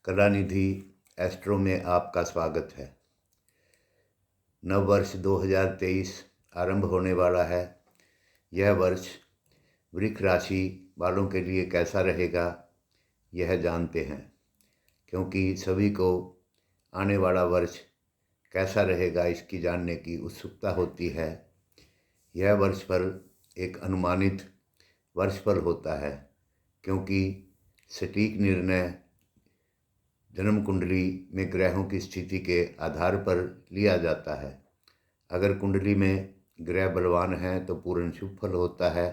Kalanidhi astro में आपका स्वागत है। नव वर्ष 2023 आरंभ होने वाला है। यह वर्ष वृक्ष राशि वालों के लिए कैसा रहेगा यह जानते हैं, क्योंकि सभी को आने वाला वर्ष कैसा रहेगा इसकी जानने की उत्सुकता होती है। यह वर्षफल एक अनुमानित वर्षफल होता है, क्योंकि सटीक निर्णय जन्म कुंडली में ग्रहों की स्थिति के आधार पर लिया जाता है। अगर कुंडली में ग्रह बलवान हैं तो पूर्ण शुभ फल होता है,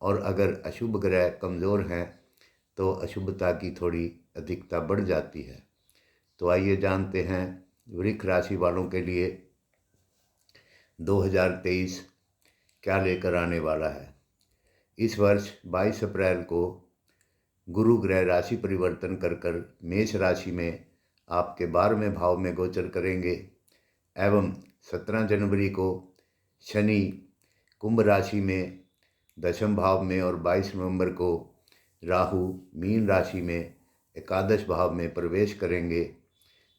और अगर अशुभ ग्रह कमज़ोर हैं तो अशुभता की थोड़ी अधिकता बढ़ जाती है। तो आइए जानते हैं वृक्ष राशि वालों के लिए 2023 क्या लेकर आने वाला है। इस वर्ष 22 अप्रैल को गुरु ग्रह राशि परिवर्तन कर मेष राशि में आपके 12वें भाव में गोचर करेंगे, एवं 17 जनवरी को शनि कुंभ राशि में 10वें भाव में और 22 नवंबर को राहु मीन राशि में एकादश भाव में प्रवेश करेंगे।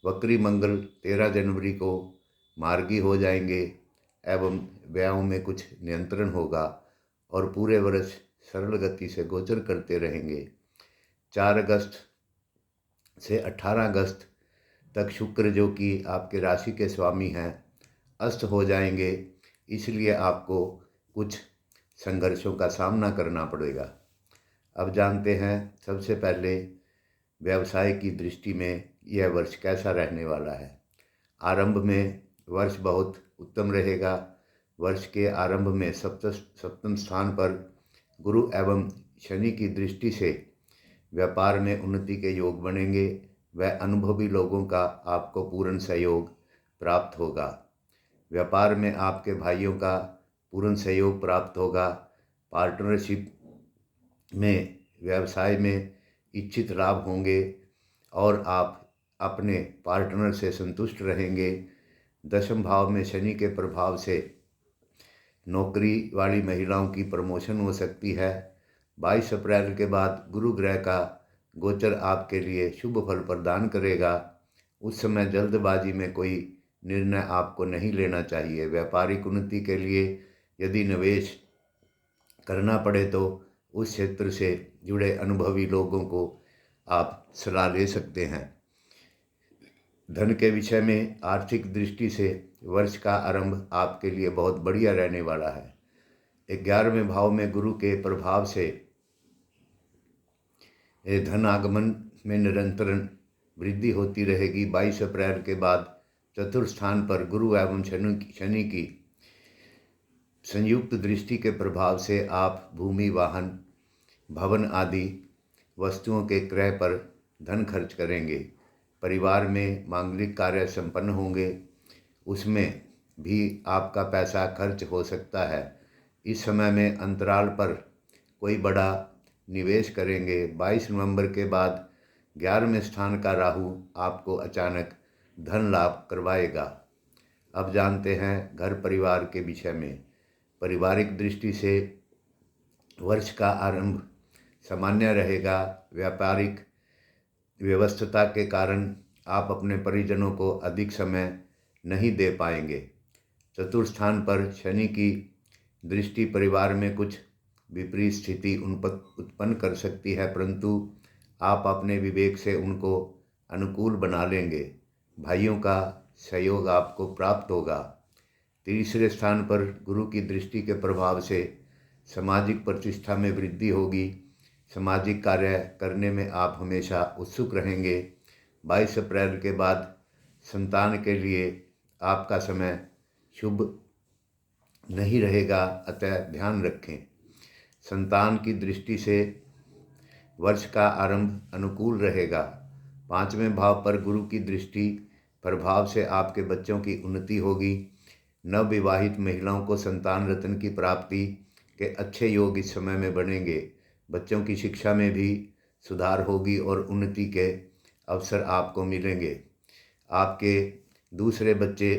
वक्री मंगल 13 जनवरी को मार्गी हो जाएंगे एवं व्ययों में कुछ नियंत्रण होगा और पूरे वर्ष सरल गति से गोचर करते रहेंगे। 4 अगस्त से 18 अगस्त तक शुक्र, जो कि आपके राशि के स्वामी हैं, अस्त हो जाएंगे। इसलिए आपको कुछ संघर्षों का सामना करना पड़ेगा। अब जानते हैं सबसे पहले व्यवसाय की दृष्टि में यह वर्ष कैसा रहने वाला है। आरंभ में वर्ष बहुत उत्तम रहेगा। वर्ष के आरंभ में सप्तम स्थान पर गुरु एवं शनि की दृष्टि से व्यापार में उन्नति के योग बनेंगे। वह अनुभवी लोगों का आपको पूर्ण सहयोग प्राप्त होगा। व्यापार में आपके भाइयों का पूर्ण सहयोग प्राप्त होगा। पार्टनरशिप में व्यवसाय में इच्छित लाभ होंगे और आप अपने पार्टनर से संतुष्ट रहेंगे। 10वें भाव में शनि के प्रभाव से नौकरी वाली महिलाओं की प्रमोशन हो सकती है। 22 अप्रैल के बाद गुरु ग्रह का गोचर आपके लिए शुभ फल प्रदान करेगा। उस समय जल्दबाजी में कोई निर्णय आपको नहीं लेना चाहिए। व्यापारिक उन्नति के लिए यदि निवेश करना पड़े तो उस क्षेत्र से जुड़े अनुभवी लोगों को आप सलाह ले सकते हैं। धन के विषय में आर्थिक दृष्टि से वर्ष का आरंभ आपके लिए बहुत बढ़िया रहने वाला है। 11वें भाव में गुरु के प्रभाव से धन आगमन में निरंतर वृद्धि होती रहेगी। 22 अप्रैल के बाद चतुर्थ स्थान पर गुरु एवं शनि की संयुक्त दृष्टि के प्रभाव से आप भूमि, वाहन, भवन आदि वस्तुओं के क्रय पर धन खर्च करेंगे। परिवार में मांगलिक कार्य संपन्न होंगे, उसमें भी आपका पैसा खर्च हो सकता है। इस समय में अंतराल पर कोई बड़ा निवेश करेंगे। 22 नवंबर के बाद 11वें स्थान का राहु आपको अचानक धन लाभ करवाएगा। अब जानते हैं घर परिवार के विषय में। पारिवारिक दृष्टि से वर्ष का आरंभ सामान्य रहेगा। व्यापारिक व्यस्तता के कारण आप अपने परिजनों को अधिक समय नहीं दे पाएंगे। चतुर्थ स्थान पर शनि की दृष्टि परिवार में कुछ विपरीत स्थिति उत्पन्न कर सकती है, परंतु आप अपने विवेक से उनको अनुकूल बना लेंगे। भाइयों का सहयोग आपको प्राप्त होगा। तीसरे स्थान पर गुरु की दृष्टि के प्रभाव से सामाजिक प्रतिष्ठा में वृद्धि होगी। सामाजिक कार्य करने में आप हमेशा उत्सुक रहेंगे। 22 अप्रैल के बाद संतान के लिए आपका समय शुभ नहीं रहेगा, अतः ध्यान रखें। संतान की दृष्टि से वर्ष का आरंभ अनुकूल रहेगा। 5वें भाव पर गुरु की दृष्टि प्रभाव से आपके बच्चों की उन्नति होगी। नवविवाहित महिलाओं को संतान रत्न की प्राप्ति के अच्छे योग इस समय में बनेंगे। बच्चों की शिक्षा में भी सुधार होगी और उन्नति के अवसर आपको मिलेंगे। आपके दूसरे बच्चे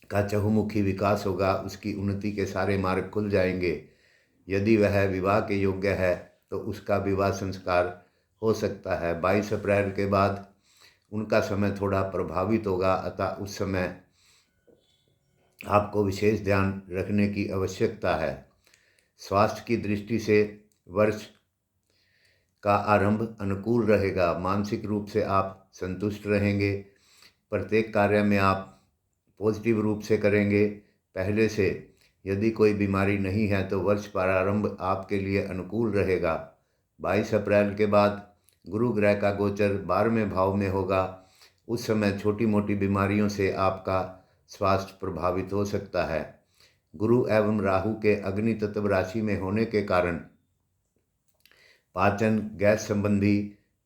का चहुमुखी विकास होगा, उसकी उन्नति के सारे मार्ग खुल जाएंगे। यदि वह विवाह के योग्य है तो उसका विवाह संस्कार हो सकता है। 22 अप्रैल के बाद उनका समय थोड़ा प्रभावित होगा, अतः उस समय आपको विशेष ध्यान रखने की आवश्यकता है। स्वास्थ्य की दृष्टि से वर्ष का आरंभ अनुकूल रहेगा। मानसिक रूप से आप संतुष्ट रहेंगे। प्रत्येक कार्य में आप पॉजिटिव रूप से करेंगे पहले से। यदि कोई बीमारी नहीं है तो वर्ष प्रारंभ आपके लिए अनुकूल रहेगा। 22 अप्रैल के बाद गुरु ग्रह का गोचर 12वें भाव में होगा। उस समय छोटी मोटी बीमारियों से आपका स्वास्थ्य प्रभावित हो सकता है। गुरु एवं राहु के अग्नि तत्व राशि में होने के कारण पाचन गैस संबंधी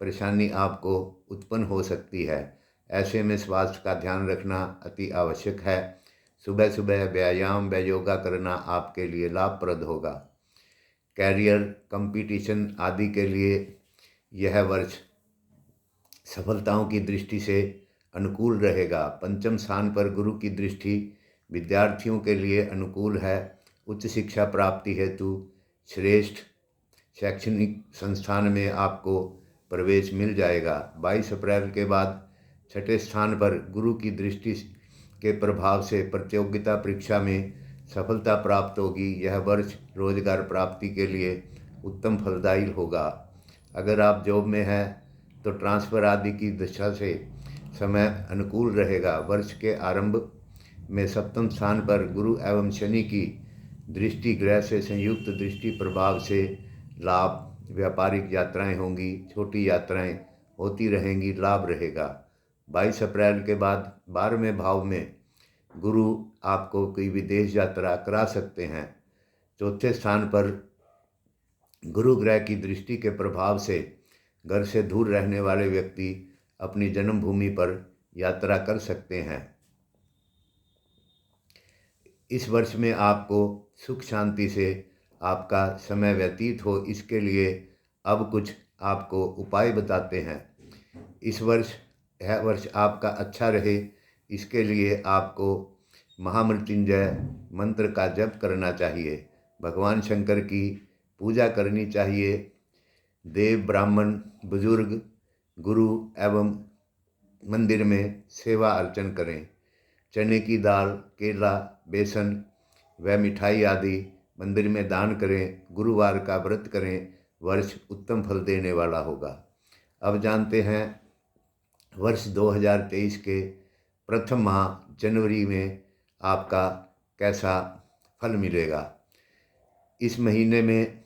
परेशानी आपको उत्पन्न हो सकती है। ऐसे में स्वास्थ्य का ध्यान रखना अति आवश्यक है। सुबह सुबह व्यायाम व योगा करना आपके लिए लाभप्रद होगा। कैरियर, कंपटीशन आदि के लिए यह वर्ष सफलताओं की दृष्टि से अनुकूल रहेगा। पंचम स्थान पर गुरु की दृष्टि विद्यार्थियों के लिए अनुकूल है। उच्च शिक्षा प्राप्ति हेतु श्रेष्ठ शैक्षणिक संस्थान में आपको प्रवेश मिल जाएगा। 22 अप्रैल के बाद छठे स्थान पर गुरु की दृष्टि के प्रभाव से प्रतियोगिता परीक्षा में सफलता प्राप्त होगी। यह वर्ष रोजगार प्राप्ति के लिए उत्तम फलदायी होगा। अगर आप जॉब में हैं तो ट्रांसफ़र आदि की दिशा से समय अनुकूल रहेगा। वर्ष के आरंभ में सप्तम स्थान पर गुरु एवं शनि की दृष्टि ग्रह से संयुक्त दृष्टि प्रभाव से लाभ, व्यापारिक यात्राएं होंगी, छोटी यात्राएं होती रहेंगी, लाभ रहेगा। 22 अप्रैल के बाद 12वें भाव में गुरु आपको कोई विदेश यात्रा करा सकते हैं। चौथे स्थान पर गुरु ग्रह की दृष्टि के प्रभाव से घर से दूर रहने वाले व्यक्ति अपनी जन्मभूमि पर यात्रा कर सकते हैं। इस वर्ष में आपको सुख शांति से आपका समय व्यतीत हो, इसके लिए अब कुछ आपको उपाय बताते हैं। यह वर्ष आपका अच्छा रहे, इसके लिए आपको महामृत्युंजय मंत्र का जप करना चाहिए। भगवान शंकर की पूजा करनी चाहिए। देव, ब्राह्मण, बुजुर्ग, गुरु एवं मंदिर में सेवा अर्चन करें। चने की दाल, केला, बेसन व मिठाई आदि मंदिर में दान करें। गुरुवार का व्रत करें। वर्ष उत्तम फल देने वाला होगा। अब जानते हैं वर्ष 2023 के प्रथम माह जनवरी में आपका कैसा फल मिलेगा। इस महीने में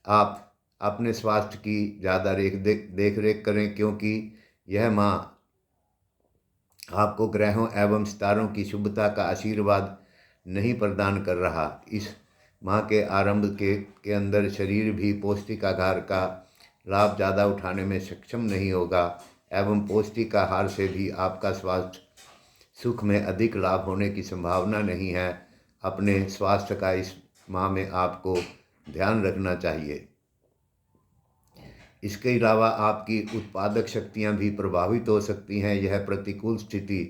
आप अपने स्वास्थ्य की ज़्यादा देख रेख करें, क्योंकि यह माह आपको ग्रहों एवं सितारों की शुभता का आशीर्वाद नहीं प्रदान कर रहा। इस माह के आरंभ के अंदर शरीर भी पौष्टिक आहार का लाभ ज़्यादा उठाने में सक्षम नहीं होगा एवं पौष्टिक आहार से भी आपका स्वास्थ्य सुख में अधिक लाभ होने की संभावना नहीं है। अपने स्वास्थ्य का इस माह में आपको ध्यान रखना चाहिए। इसके अलावा आपकी उत्पादक शक्तियां भी प्रभावित हो सकती हैं। यह प्रतिकूल स्थिति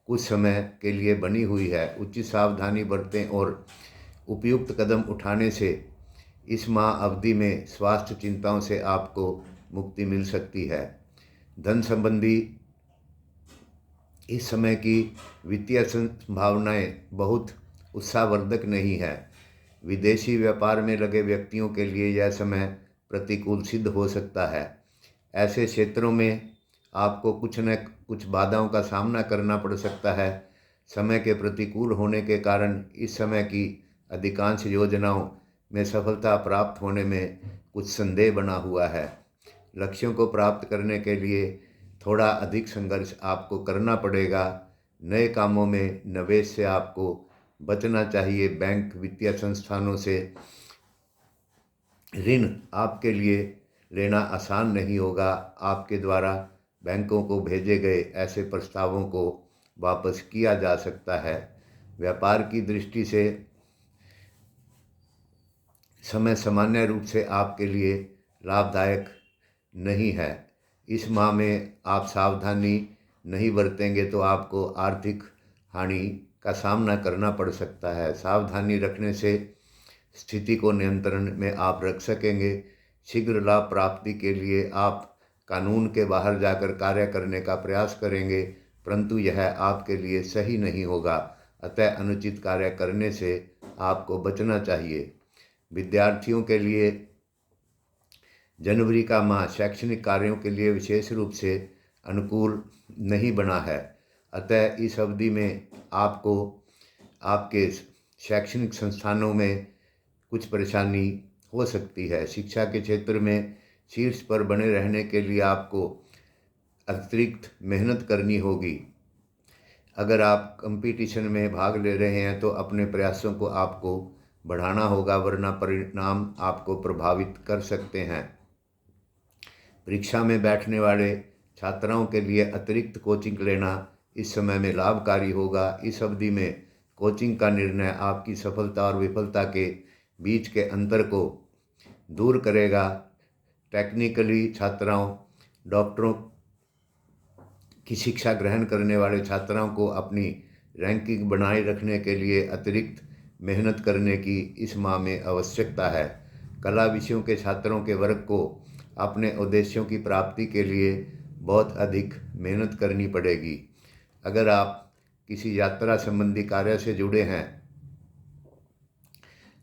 कुछ समय के लिए बनी हुई है। उचित सावधानी बरतें और उपयुक्त कदम उठाने से इस माह अवधि में स्वास्थ्य चिंताओं से आपको मुक्ति मिल सकती है। धन संबंधी इस समय की वित्तीय संभावनाएं बहुत उत्साहवर्धक नहीं है। विदेशी व्यापार में लगे व्यक्तियों के लिए यह समय प्रतिकूल सिद्ध हो सकता है। ऐसे क्षेत्रों में आपको कुछ न कुछ बाधाओं का सामना करना पड़ सकता है। समय के प्रतिकूल होने के कारण इस समय की अधिकांश योजनाओं में सफलता प्राप्त होने में कुछ संदेह बना हुआ है। लक्ष्यों को प्राप्त करने के लिए थोड़ा अधिक संघर्ष आपको करना पड़ेगा। नए कामों में निवेश से आपको बचना चाहिए। बैंक, वित्तीय संस्थानों से ऋण आपके लिए लेना आसान नहीं होगा। आपके द्वारा बैंकों को भेजे गए ऐसे प्रस्तावों को वापस किया जा सकता है। व्यापार की दृष्टि से समय सामान्य रूप से आपके लिए लाभदायक नहीं है। इस माह में आप सावधानी नहीं बरतेंगे तो आपको आर्थिक हानि का सामना करना पड़ सकता है। सावधानी रखने से स्थिति को नियंत्रण में आप रख सकेंगे। शीघ्र लाभ प्राप्ति के लिए आप कानून के बाहर जाकर कार्य करने का प्रयास करेंगे, परंतु यह आपके लिए सही नहीं होगा। अतः अनुचित कार्य करने से आपको बचना चाहिए। विद्यार्थियों के लिए जनवरी का माह शैक्षणिक कार्यों के लिए विशेष रूप से अनुकूल नहीं बना है। अतः इस अवधि में आपको आपके शैक्षणिक संस्थानों में कुछ परेशानी हो सकती है। शिक्षा के क्षेत्र में शीर्ष पर बने रहने के लिए आपको अतिरिक्त मेहनत करनी होगी। अगर आप कंपटीशन में भाग ले रहे हैं तो अपने प्रयासों को आपको बढ़ाना होगा, वरना परिणाम आपको प्रभावित कर सकते हैं। परीक्षा में बैठने वाले छात्राओं के लिए अतिरिक्त कोचिंग लेना इस समय में लाभकारी होगा। इस अवधि में कोचिंग का निर्णय आपकी सफलता और विफलता के बीच के अंतर को दूर करेगा। टेक्निकली छात्राओं, डॉक्टरों की शिक्षा ग्रहण करने वाले छात्राओं को अपनी रैंकिंग बनाए रखने के लिए अतिरिक्त मेहनत करने की इस माह में आवश्यकता है। कला विषयों के छात्रों के वर्ग को अपने उद्देश्यों की प्राप्ति के लिए बहुत अधिक मेहनत करनी पड़ेगी। अगर आप किसी यात्रा संबंधी कार्य से जुड़े हैं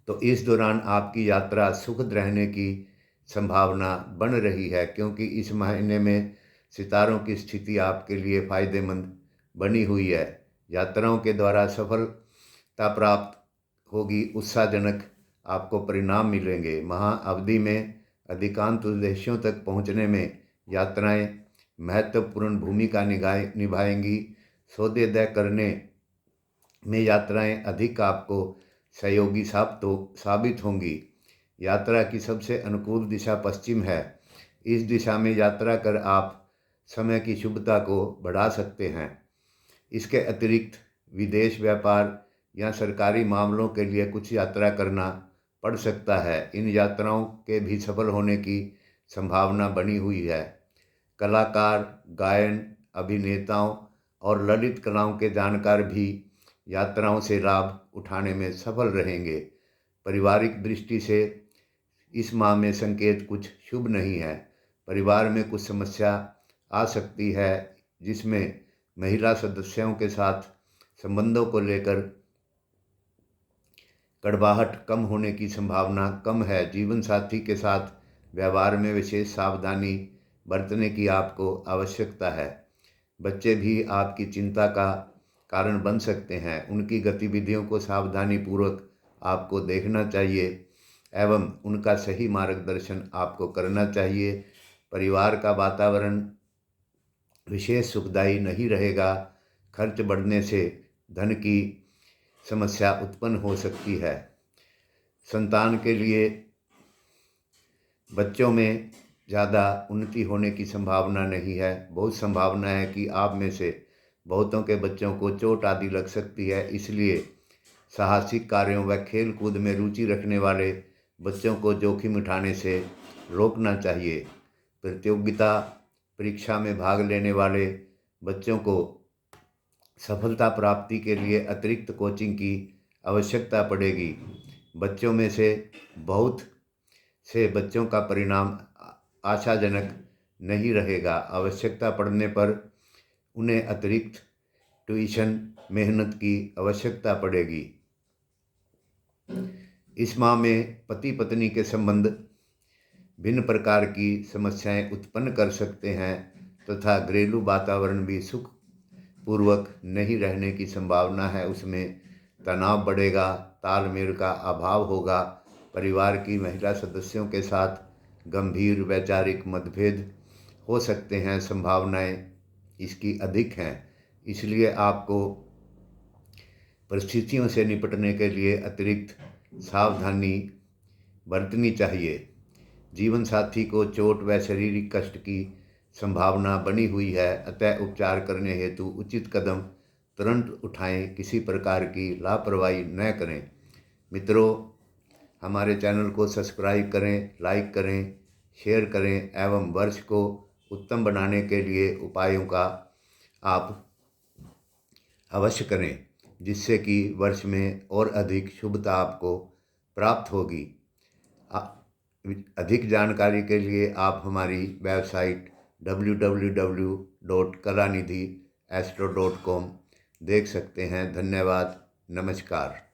तो इस दौरान आपकी यात्रा सुखद रहने की संभावना बन रही है, क्योंकि इस महीने में सितारों की स्थिति आपके लिए फायदेमंद बनी हुई है। यात्राओं के द्वारा सफलता प्राप्त होगी, उत्साहजनक आपको परिणाम मिलेंगे। महा अवधि में अधिकांश उद्देश्यों तक पहुंचने में यात्राएं महत्वपूर्ण भूमिका निभाएंगी। सौदे तय करने में यात्राएं अधिक आपको सहयोगी साबित होंगी। यात्रा की सबसे अनुकूल दिशा पश्चिम है। इस दिशा में यात्रा कर आप समय की शुभता को बढ़ा सकते हैं। इसके अतिरिक्त विदेश व्यापार या सरकारी मामलों के लिए कुछ यात्रा करना पड़ सकता है। इन यात्राओं के भी सफल होने की संभावना बनी हुई है। कलाकार, गायन, अभिनेताओं और ललित कलाओं के जानकार भी यात्राओं से लाभ उठाने में सफल रहेंगे। पारिवारिक दृष्टि से इस माह में संकेत कुछ शुभ नहीं है। परिवार में कुछ समस्या आ सकती है, जिसमें महिला सदस्यों के साथ संबंधों को लेकर कड़वाहट कम होने की संभावना कम है। जीवन साथी के साथ व्यवहार में विशेष सावधानी बरतने की आपको आवश्यकता है। बच्चे भी आपकी चिंता का कारण बन सकते हैं। उनकी गतिविधियों को सावधानी पूर्वक आपको देखना चाहिए एवं उनका सही मार्गदर्शन आपको करना चाहिए। परिवार का वातावरण विशेष सुखदायी नहीं रहेगा। खर्च बढ़ने से धन की समस्या उत्पन्न हो सकती है। संतान के लिए बच्चों में ज़्यादा उन्नति होने की संभावना नहीं है। बहुत संभावना है कि आप में से बहुतों के बच्चों को चोट आदि लग सकती है। इसलिए साहसिक कार्यों व खेल कूद में रुचि रखने वाले बच्चों को जोखिम उठाने से रोकना चाहिए। प्रतियोगिता परीक्षा में भाग लेने वाले बच्चों को सफलता प्राप्ति के लिए अतिरिक्त कोचिंग की आवश्यकता पड़ेगी। बच्चों में से बहुत से बच्चों का परिणाम आशाजनक नहीं रहेगा। आवश्यकता पड़ने पर उन्हें अतिरिक्त ट्यूशन मेहनत की आवश्यकता पड़ेगी। इस माह में पति पत्नी के संबंध भिन्न प्रकार की समस्याएं उत्पन्न कर सकते हैं तथा घरेलू वातावरण भी सुख पूर्वक नहीं रहने की संभावना है। उसमें तनाव बढ़ेगा, तालमेल का अभाव होगा। परिवार की महिला सदस्यों के साथ गंभीर वैचारिक मतभेद हो सकते हैं। संभावनाएं इसकी अधिक हैं। इसलिए आपको परिस्थितियों से निपटने के लिए अतिरिक्त सावधानी बरतनी चाहिए। जीवन साथी को चोट व शारीरिक कष्ट की संभावना बनी हुई है, अतः उपचार करने हेतु उचित कदम तुरंत उठाएं। किसी प्रकार की लापरवाही न करें। मित्रों, हमारे चैनल को सब्सक्राइब करें, लाइक करें, शेयर करें एवं वर्ष को उत्तम बनाने के लिए उपायों का आप अवश्य करें, जिससे कि वर्ष में और अधिक शुभता आपको प्राप्त होगी। अधिक जानकारी के लिए आप हमारी वेबसाइट www.kalanidhiastro.com देख सकते हैं। धन्यवाद। नमस्कार।